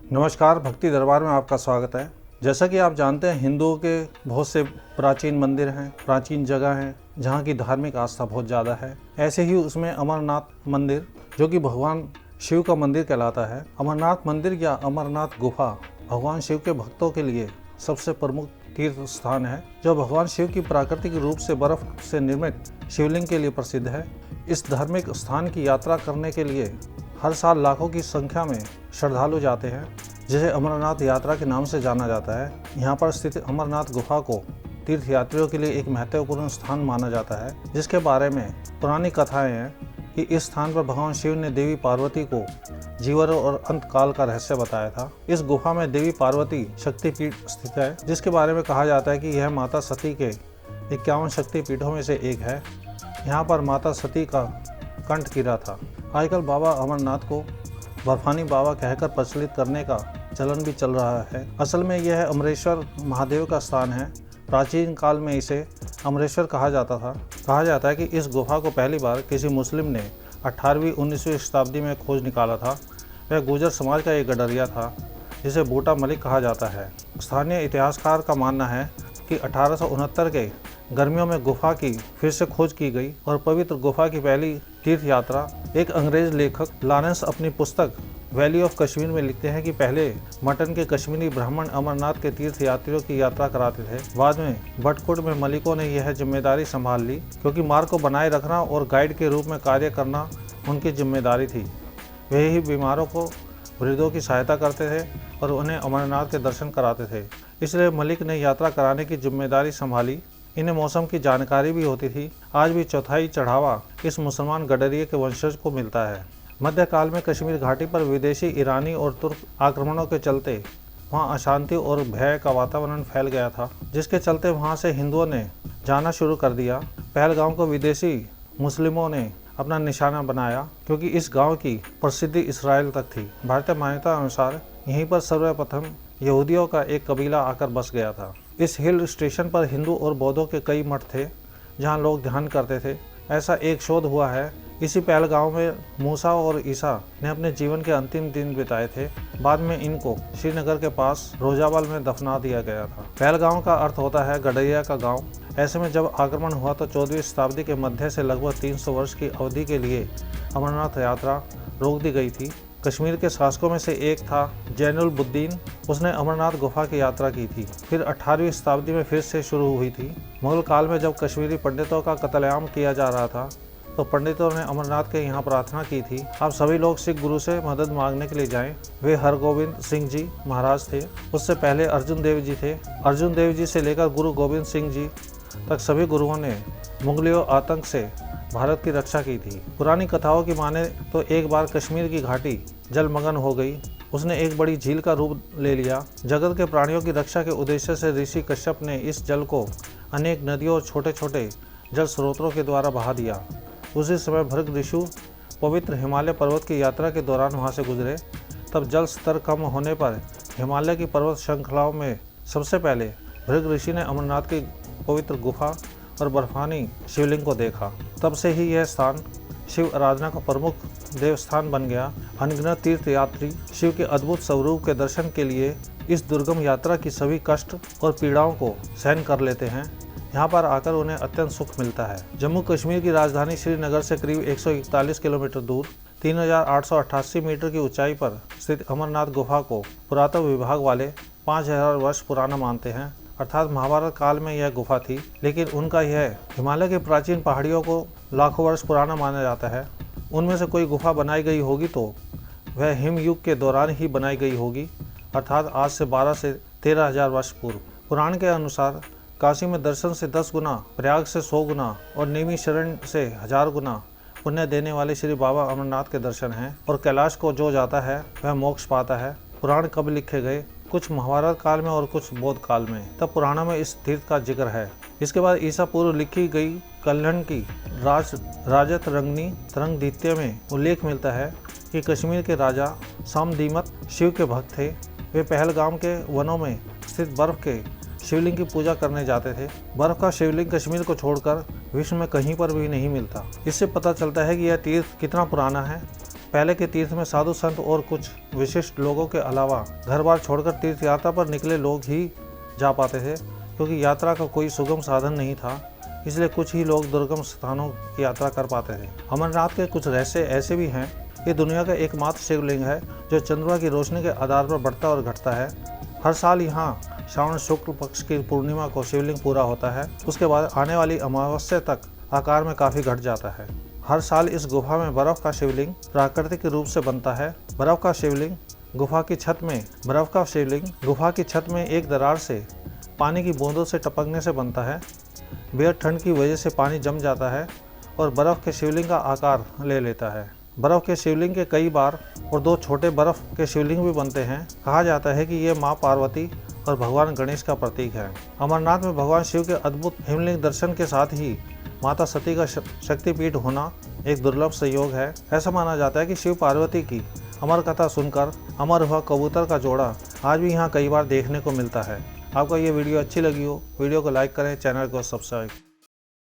नमस्कार, भक्ति दरबार में आपका स्वागत है। जैसा कि आप जानते हैं, हिंदुओं के बहुत से प्राचीन मंदिर हैं, प्राचीन जगह हैं जहाँ की धार्मिक आस्था बहुत ज़्यादा है। ऐसे ही उसमें अमरनाथ मंदिर, जो कि भगवान शिव का मंदिर कहलाता है। अमरनाथ मंदिर या अमरनाथ गुफा भगवान शिव के भक्तों के लिए सबसे प्रमुख तीर्थ स्थान है, जो भगवान शिव की प्राकृतिक रूप से बर्फ से निर्मित शिवलिंग के लिए प्रसिद्ध है। इस धार्मिक स्थान की यात्रा करने के लिए हर साल लाखों की संख्या में श्रद्धालु जाते हैं, जिसे अमरनाथ यात्रा के नाम से जाना जाता है। यहाँ पर स्थित अमरनाथ गुफा को तीर्थयात्रियों के लिए एक महत्वपूर्ण स्थान माना जाता है, जिसके बारे में पुरानी कथाएं हैं कि इस स्थान पर भगवान शिव ने देवी पार्वती को जीवन और अंत काल का रहस्य बताया था। इस गुफा में देवी पार्वती शक्तिपीठ स्थित है, जिसके बारे में कहा जाता है कि यह माता सती के 51 शक्तिपीठों में से एक है। यहाँ पर माता सती का कंठ गिरा था। आजकल बाबा अमरनाथ को बर्फानी बाबा कहकर प्रचलित करने का चलन भी चल रहा है। असल में यह अमरेश्वर महादेव का स्थान है। प्राचीन काल में इसे अमरेश्वर कहा जाता था। कहा जाता है कि इस गुफा को पहली बार किसी मुस्लिम ने 18वीं-19वीं शताब्दी में खोज निकाला था। वह गुर्जर समाज का एक गडरिया था, जिसे बूटा मलिक कहा जाता है। स्थानीय इतिहासकार का मानना है कि 1869 के गर्मियों में गुफा की फिर से खोज की गई और पवित्र गुफा की पहली तीर्थ यात्रा एक अंग्रेज लेखक लॉरेंस अपनी पुस्तक वैली ऑफ कश्मीर में लिखते हैं कि पहले मटन के कश्मीरी ब्राह्मण अमरनाथ के तीर्थ यात्रियों की यात्रा कराते थे। बाद में बटकुट में मलिकों ने यह जिम्मेदारी संभाल ली, क्योंकि मार्ग को बनाए रखना और गाइड के रूप में कार्य करना उनकी जिम्मेदारी थी। वे ही बीमारों को, वृद्धों की सहायता करते थे और उन्हें अमरनाथ के दर्शन कराते थे। इसलिए मलिक ने यात्रा कराने की जिम्मेदारी संभाली। इन्हें मौसम की जानकारी भी होती थी। आज भी चौथाई चढ़ावा इस मुसलमान गडरिये के वंशज को मिलता है। मध्यकाल में कश्मीर घाटी पर विदेशी, ईरानी और तुर्क आक्रमणों के चलते वहां अशांति और भय का वातावरण फैल गया था, जिसके चलते वहां से हिंदुओं ने जाना शुरू कर दिया। पहलगाम को विदेशी मुस्लिमों ने अपना निशाना बनाया, क्योंकि इस गांव की प्रसिद्धि इसराइल तक थी। भारतीय मान्यता अनुसार यहीं पर सर्वप्रथम यहूदियों का एक कबीला आकर बस गया था। इस हिल स्टेशन पर हिंदू और बौद्धों के कई मठ थे, जहां लोग ध्यान करते थे। ऐसा एक शोध हुआ है। इसी पहलगाम में मूसा और ईसा ने अपने जीवन के अंतिम दिन बिताए थे। बाद में इनको श्रीनगर के पास रोजावाल में दफना दिया गया था। पहलगाम का अर्थ होता है गडरिया का गांव। ऐसे में जब आक्रमण हुआ तो 14वीं शताब्दी के मध्य से लगभग 300 वर्ष की अवधि के लिए अमरनाथ यात्रा रोक दी गई थी। कश्मीर के शासकों में से एक था जैनुलबुद्दीन। उसने अमरनाथ गुफा की यात्रा की थी। फिर 18वीं शताब्दी में फिर से शुरू हुई थी। मुगल काल में जब कश्मीरी पंडितों का कत्लेआम किया जा रहा था, तो पंडितों ने अमरनाथ के यहाँ प्रार्थना की थी, आप सभी लोग सिख गुरु से मदद मांगने के लिए जाएं। वे हरगोविंद सिंह जी महाराज थे। उससे पहले अर्जुन देव जी थे। अर्जुन देव जी से लेकर गुरु गोविंद सिंह जी तक सभी गुरुओं ने मुगलियों आतंक से भारत की रक्षा की थी। पुरानी कथाओं की माने तो एक बार कश्मीर की घाटी जलमग्न हो गई। उसने एक बड़ी झील का रूप ले लिया। जगत के प्राणियों की रक्षा के उद्देश्य से ऋषि कश्यप ने इस जल को अनेक नदियों और छोटे छोटे जल स्रोतों के द्वारा बहा दिया। उसी समय भृग ऋषि पवित्र हिमालय पर्वत की यात्रा के दौरान वहां से गुजरे। तब जल स्तर कम होने पर हिमालय की पर्वत श्रृंखलाओं में सबसे पहले भृग ऋषि ने अमरनाथ की पवित्र गुफा और बर्फानी शिवलिंग को देखा। तब से ही यह स्थान शिव आराधना का प्रमुख देवस्थान बन गया। अनगिनत तीर्थ यात्री शिव के अद्भुत स्वरूप के दर्शन के लिए इस दुर्गम यात्रा की सभी कष्ट और पीड़ाओं को सहन कर लेते हैं। यहाँ पर आकर उन्हें अत्यंत सुख मिलता है। जम्मू कश्मीर की राजधानी श्रीनगर से करीब 141 किलोमीटर दूर 3888 मीटर की ऊंचाई पर स्थित अमरनाथ गुफा को पुरातत्व विभाग वाले 5000 वर्ष पुराना मानते हैं। अर्थात महाभारत काल में यह गुफा थी, लेकिन उनका यह हिमालय के प्राचीन पहाड़ियों को लाखों वर्ष पुराना माना जाता है। उनमें से कोई गुफा बनाई गई होगी तो वह हिम युग के दौरान ही बनाई गई होगी, अर्थात आज से 12 से 13,000 वर्ष पूर्व। पुराण के अनुसार काशी में दर्शन से 10 गुना, प्रयाग से 100 गुना और नेमी शरण से 1000 गुना पुण्य देने वाले श्री बाबा अमरनाथ के दर्शन हैं। और कैलाश को जो जाता है वह मोक्ष पाता है। पुराण कब लिखे गए? कुछ महाभारत काल में और कुछ बौद्ध काल में। तब पुराणों में इस तीर्थ का जिक्र है। इसके बाद ईसा पूर्व लिखी गई कल्हण की राजत रंगनी तरंगद्वितीय में उल्लेख मिलता है कि कश्मीर के राजा सामदीमत शिव के भक्त थे। वे पहलगाम के वनों में स्थित बर्फ के शिवलिंग की पूजा करने जाते थे। बर्फ का शिवलिंग कश्मीर को छोड़कर विश्व में कहीं पर भी नहीं मिलता। इससे पता चलता है कि यह तीर्थ कितना पुराना है। पहले के तीर्थ में साधु संत और कुछ विशिष्ट लोगों के अलावा घर बार छोड़कर तीर्थ यात्रा पर निकले लोग ही जा पाते थे, क्योंकि यात्रा का कोई सुगम साधन नहीं था। इसलिए कुछ ही लोग दुर्गम स्थानों की यात्रा कर पाते थे। अमरनाथ के कुछ रहस्य ऐसे भी हैं कि दुनिया का एकमात्र शिवलिंग है जो चंद्रमा की रोशनी के आधार पर बढ़ता और घटता है। हर साल यहाँ श्रावण शुक्ल पक्ष की पूर्णिमा को शिवलिंग पूरा होता है। उसके बाद आने वाली अमावस्या तक आकार में काफ़ी घट जाता है। हर साल इस गुफा में बर्फ़ का शिवलिंग प्राकृतिक रूप से बनता है। बर्फ़ का शिवलिंग गुफा की छत में एक दरार से पानी की बूंदों से टपकने से बनता है। बेहद ठंड की वजह से पानी जम जाता है और बर्फ़ के शिवलिंग का आकार ले लेता है। बर्फ़ के शिवलिंग के कई बार और 2 छोटे बर्फ़ के शिवलिंग भी बनते हैं। कहा जाता है कि ये माँ पार्वती और भगवान गणेश का प्रतीक है। अमरनाथ में भगवान शिव के अद्भुत हिमलिंग दर्शन के साथ ही माता सती का शक्तिपीठ होना एक दुर्लभ संयोग है। ऐसा माना जाता है कि शिव पार्वती की अमर कथा सुनकर अमर हुआ कबूतर का जोड़ा आज भी यहाँ कई बार देखने को मिलता है। आपको ये वीडियो अच्छी लगी हो, वीडियो को लाइक करें, चैनल को सब्सक्राइब